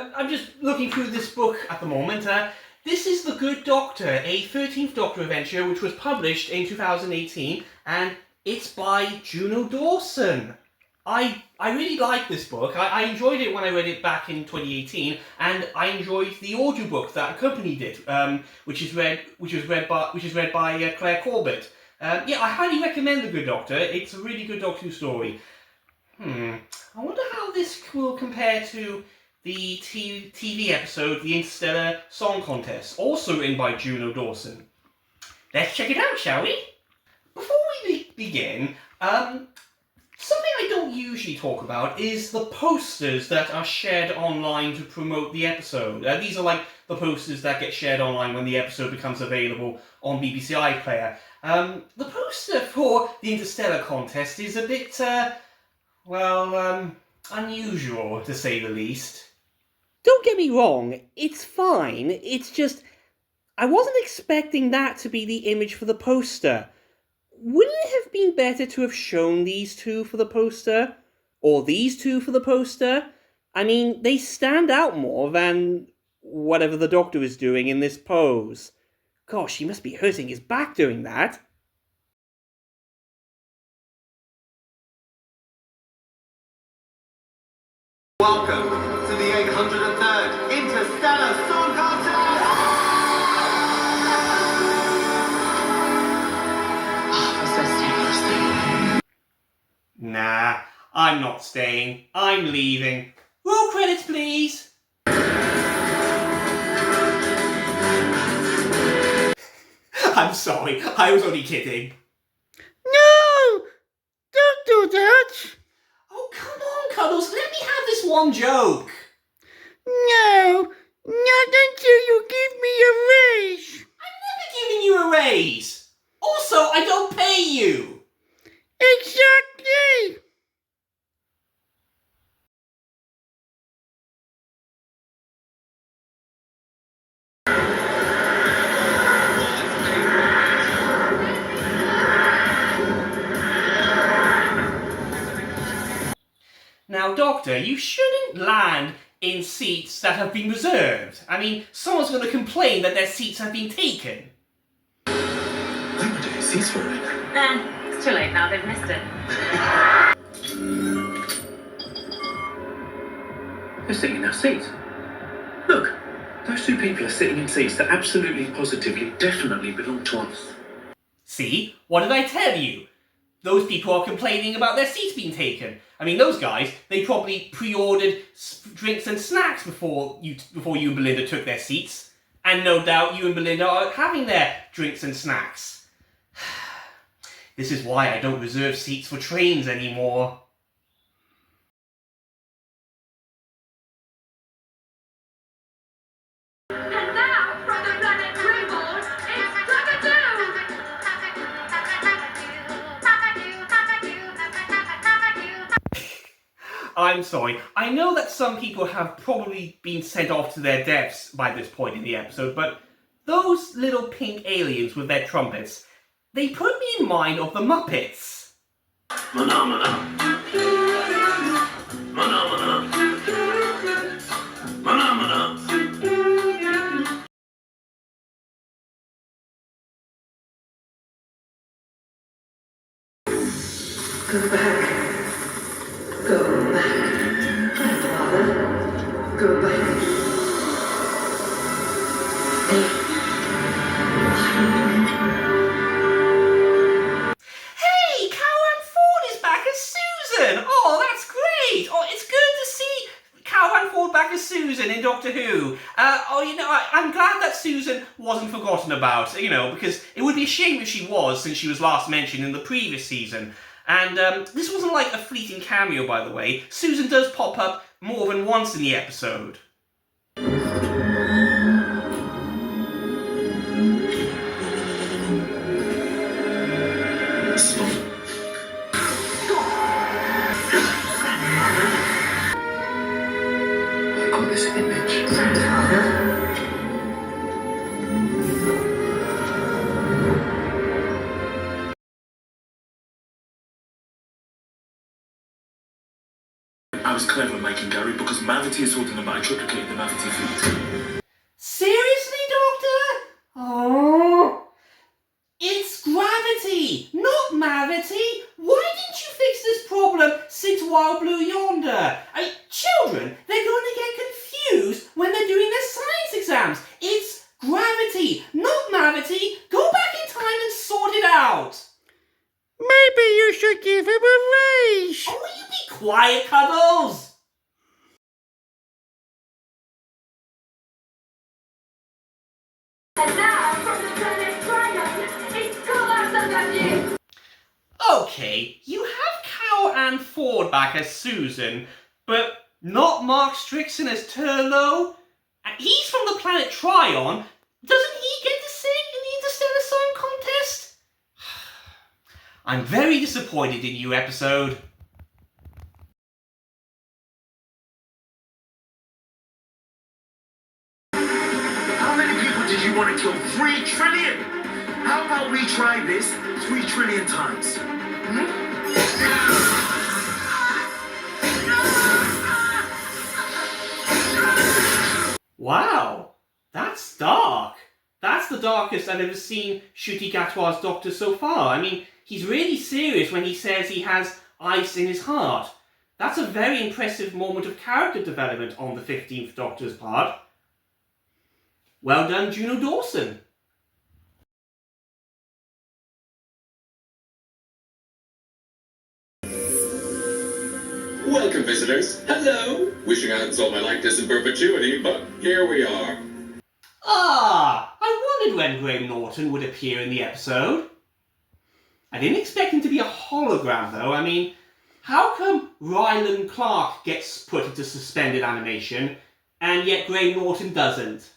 I'm just looking through this book at the moment. This is The Good Doctor, a 13th Doctor adventure which was published in 2018, and it's by Juno Dawson. I really like this book. I enjoyed it when I read it back in 2018, and I enjoyed the audiobook that accompanied it, which is read by Claire Corbett. Yeah, I highly recommend The Good Doctor. It's a really good Doctor Who story. I wonder how this will compare to the TV episode, the Interstellar Song Contest, also written by Juno Dawson. Let's check it out, shall we? Before we begin, something I don't usually talk about is the posters that are shared online to promote the episode. These are like the posters that get shared online when the episode becomes available on BBC iPlayer. The poster for the Interstellar contest is a bit, unusual, to say the least. Don't get me wrong, it's fine. It's just, I wasn't expecting that to be the image for the poster. Wouldn't it have been better to have shown these two for the poster? Or these two for the poster? I mean, they stand out more than whatever the Doctor is doing in this pose. Gosh, he must be hurting his back doing that. Welcome to the 803rd Interstellar Song Contest! Nah, I'm not staying. I'm leaving. Roll credits, please. I'm sorry, I was only kidding. No! Don't do that! Oh, come on, Cuddles, let me have this one joke. No! Not until you give me a raise! I'm never giving you a raise. Also, I don't pay you. Exactly! Now, Doctor, you shouldn't land in seats that have been reserved. I mean, someone's going to complain that their seats have been taken. Nobody seats for it. It's too late now, they've missed it. They're sitting in our seats. Look, those two people are sitting in seats that absolutely, positively, definitely belong to us. See? What did I tell you? Those people are complaining about their seats being taken. I mean, those guys, they probably pre-ordered drinks and snacks before you and Belinda took their seats. And no doubt you and Belinda are having their drinks and snacks. This is why I don't reserve seats for trains anymore. And now, from the planet Greenwald, it's I'm sorry. I know that some people have probably been sent off to their deaths by this point in the episode, but those little pink aliens with their trumpets, they put me in mind of the Muppets. Phenomena. Phenomena. Phenomena. Go back. Go back. Grandfather, go back. Hey, Caroline Ford is back as Susan! Oh, that's great! Oh, it's good to see Caroline Ford back as Susan in Doctor Who. I'm glad that Susan wasn't forgotten about, because it would be a shame if she was, since she was last mentioned in the previous season. And this wasn't like a fleeting cameo, by the way. Susan does pop up more than once in the episode. I got this image. Grandfather. I was clever making Gary because Mav gravity assault on by triplicating the gravity field. Seriously, Doctor? Oh, it's gravity, not mavity. Why didn't you fix this problem since Wild Blue Yonder? Children, they're going to get confused when they're doing their science exams. It's gravity, not mavity. Go back in time and sort it out. Maybe you should give him a raise. Oh, will you be quiet, Cuddles? And now, from the planet Triton, it's Turlo. Okay, you have Carol Ann Ford back as Susan, but not Mark Strickson as Turlo. And he's from the planet Tryon. Doesn't he get to sing in the Interstellar Song Contest? I'm very disappointed in you, episode. How many people did you want to kill? 3 trillion! How about we try this 3 trillion times? Wow, that's dark. That's the darkest I've ever seen Ncuti Gatwa's Doctor so far. I mean, he's really serious when he says he has ice in his heart. That's a very impressive moment of character development on the 15th Doctor's part. Well done, Juno Dawson. Welcome, visitors. Hello. Wishing I had sold my likeness in perpetuity, but here we are. Ah, I wondered when Graham Norton would appear in the episode. I didn't expect him to be a hologram, though. I mean, how come Ryland Clark gets put into suspended animation, and yet Graham Norton doesn't?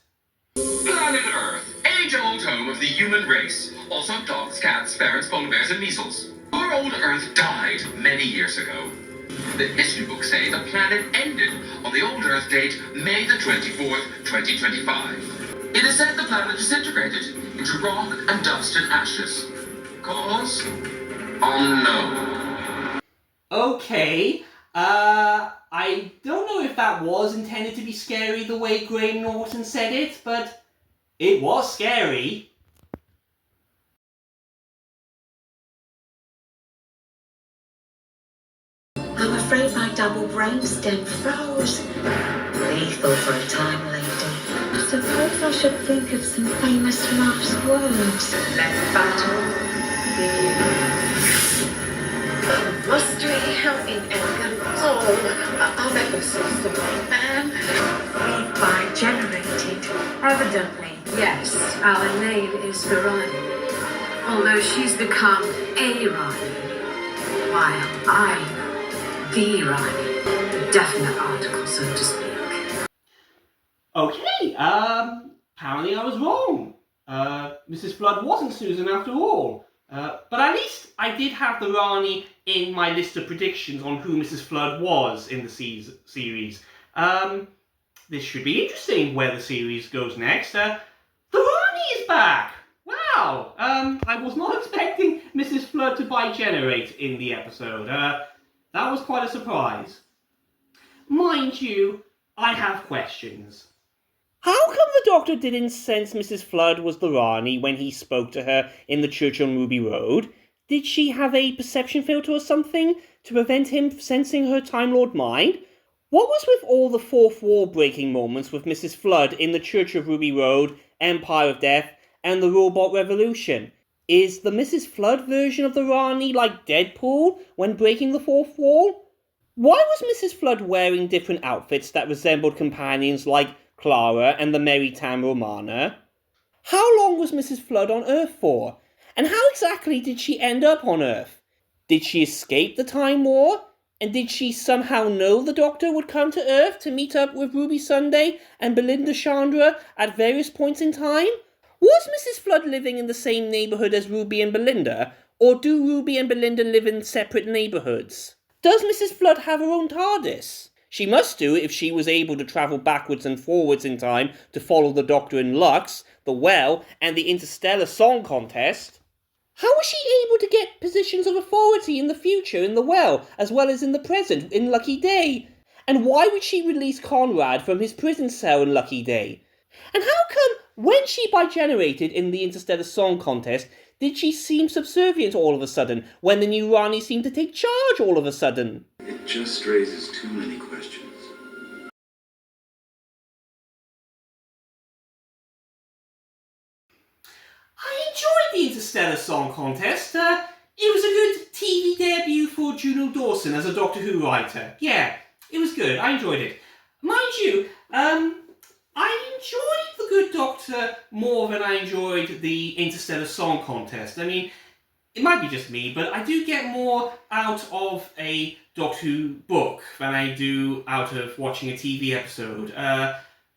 Planet Earth, age-old home of the human race. Also dogs, cats, ferrets, polar bears, and measles. Poor old Earth died many years ago. The history books say the planet ended on the old Earth date, May the 24th, 2025. It is said the planet disintegrated into rock and dust and ashes. Cause? Unknown. Okay, I don't know if that was intended to be scary the way Graham Norton said it, but it was scary. I'm afraid my double brainstem froze. Lethal for a time, lady. Suppose I should think of some famous last words. Let battle begin. Mystery, how inelegant. Oh, I'm ever so sorry, ma'am. Made by generated. Evidently. Yes, our name is Veronica, although she's become a Rani, while I'm the Rani, the definite article, so to speak. Okay, apparently I was wrong. Mrs. Flood wasn't Susan after all. But at least I did have the Rani in my list of predictions on who Mrs. Flood was in the series. This should be interesting where the series goes next. The Rani is back! Wow! I was not expecting Mrs. Flood to bigenerate in the episode. That was quite a surprise. Mind you, I have questions. How come the Doctor didn't sense Mrs. Flood was the Rani when he spoke to her in the church on Ruby Road? Did she have a perception filter or something to prevent him sensing her Time Lord mind? What was with all the fourth wall breaking moments with Mrs. Flood in the Church of Ruby Road, Empire of Death, and the Robot Revolution? Is the Mrs. Flood version of the Rani like Deadpool when breaking the fourth wall? Why was Mrs. Flood wearing different outfits that resembled companions like Clara and the Merry Tam Romana? How long was Mrs. Flood on Earth for? And how exactly did she end up on Earth? Did she escape the Time War? And did she somehow know the Doctor would come to Earth to meet up with Ruby Sunday and Belinda Chandra at various points in time? Was Mrs. Flood living in the same neighbourhood as Ruby and Belinda, or do Ruby and Belinda live in separate neighbourhoods? Does Mrs. Flood have her own TARDIS? She must do if she was able to travel backwards and forwards in time to follow the Doctor in Lux, the Well, and the Interstellar Song Contest. How was she able to get positions of authority in the future in the Well, as well as in the present in Lucky Day? And why would she release Conrad from his prison cell in Lucky Day? And how come, when she bigenerated in the Interstellar Song Contest, did she seem subservient all of a sudden, when the new Rani seemed to take charge all of a sudden? It just raises too many questions. I enjoyed the Interstellar Song Contest. It was a good TV debut for Juno Dawson as a Doctor Who writer. Yeah, it was good. I enjoyed it. Mind you, I enjoyed The Good Doctor more than I enjoyed the Interstellar Song Contest. I mean, it might be just me, but I do get more out of a Doctor Who book than I do out of watching a TV episode.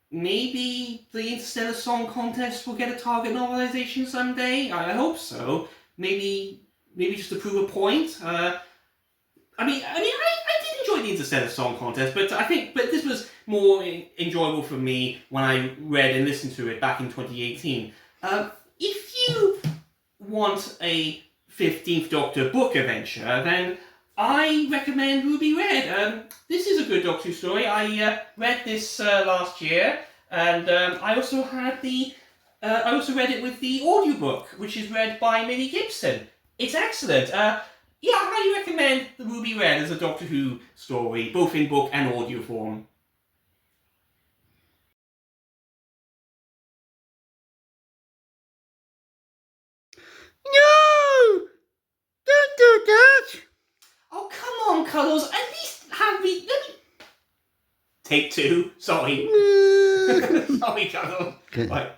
Maybe the Interstellar Song Contest will get a Target novelisation someday. I hope so. Maybe just to prove a point. I did enjoy the Interstellar Song Contest, but this was more enjoyable for me when I read and listened to it back in 2018. If you want a 15th Doctor book adventure, then I recommend Ruby Red. This is a good Doctor Who story. I read this last year, and I also read it with the audiobook, which is read by Millie Gibson. It's excellent. I highly recommend the Ruby Red as a Doctor Who story, both in book and audio form. No! Don't do that! Oh, come on, Cuddles. At least let me... Take two. Sorry. Sorry, Cuddles. Okay. Right.